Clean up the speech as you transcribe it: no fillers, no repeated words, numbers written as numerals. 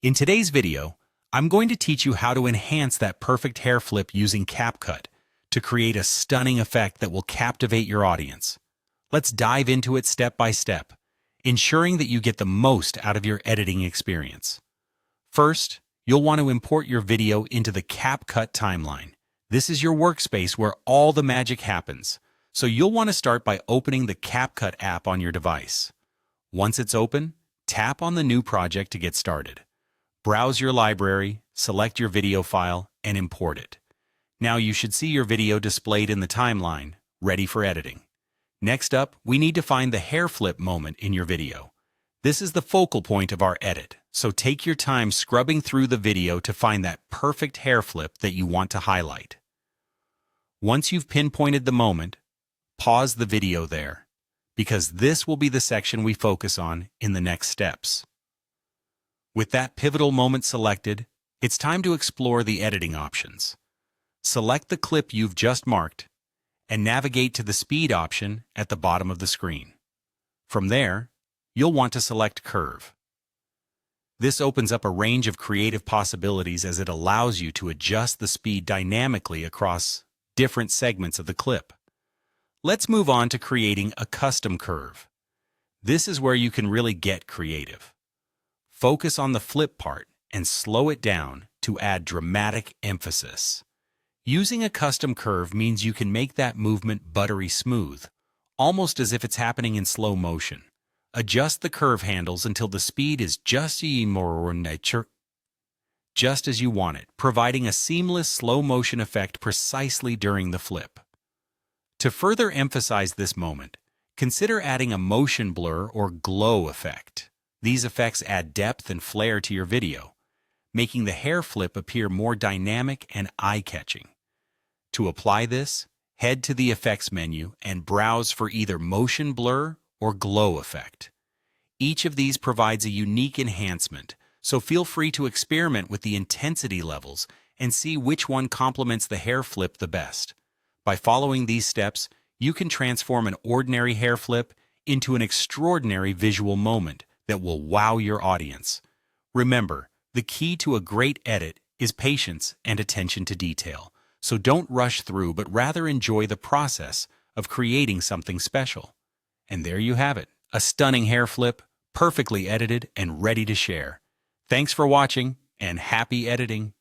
In today's video, I'm going to teach you how to enhance that perfect hair flip using CapCut to create a stunning effect that will captivate your audience. Let's dive into it step by step, ensuring that you get the most out of your editing experience. First, you'll want to import your video into the CapCut timeline. This is your workspace where all the magic happens, so you'll want to start by opening the CapCut app on your device. Once it's open, tap on the new project to get started. Browse your library, select your video file, and import it. Now you should see your video displayed in the timeline, ready for editing. Next up, we need to find the hair flip moment in your video. This is the focal point of our edit, so take your time scrubbing through the video to find that perfect hair flip that you want to highlight. Once you've pinpointed the moment, pause the video there, because this will be the section we focus on in the next steps. With that pivotal moment selected, it's time to explore the editing options. Select the clip you've just marked and navigate to the speed option at the bottom of the screen. From there, you'll want to select Curve. This opens up a range of creative possibilities as it allows you to adjust the speed dynamically across different segments of the clip. Let's move on to creating a custom curve. This is where you can really get creative. Focus on the flip part and slow it down to add dramatic emphasis. Using a custom curve means you can make that movement buttery smooth, almost as if it's happening in slow motion. Adjust the curve handles until the speed is just as you want it, providing a seamless slow motion effect precisely during the flip. To further emphasize this moment, consider adding a motion blur or glow effect. These effects add depth and flair to your video, making the hair flip appear more dynamic and eye-catching. To apply this, head to the Effects menu and browse for either motion blur or glow effect. Each of these provides a unique enhancement, so feel free to experiment with the intensity levels and see which one complements the hair flip the best. By following these steps, you can transform an ordinary hair flip into an extraordinary visual moment that will wow your audience. Remember, the key to a great edit is patience and attention to detail, so don't rush through but rather enjoy the process of creating something special. And there you have it, a stunning hair flip, perfectly edited and ready to share. Thanks for watching, and happy editing!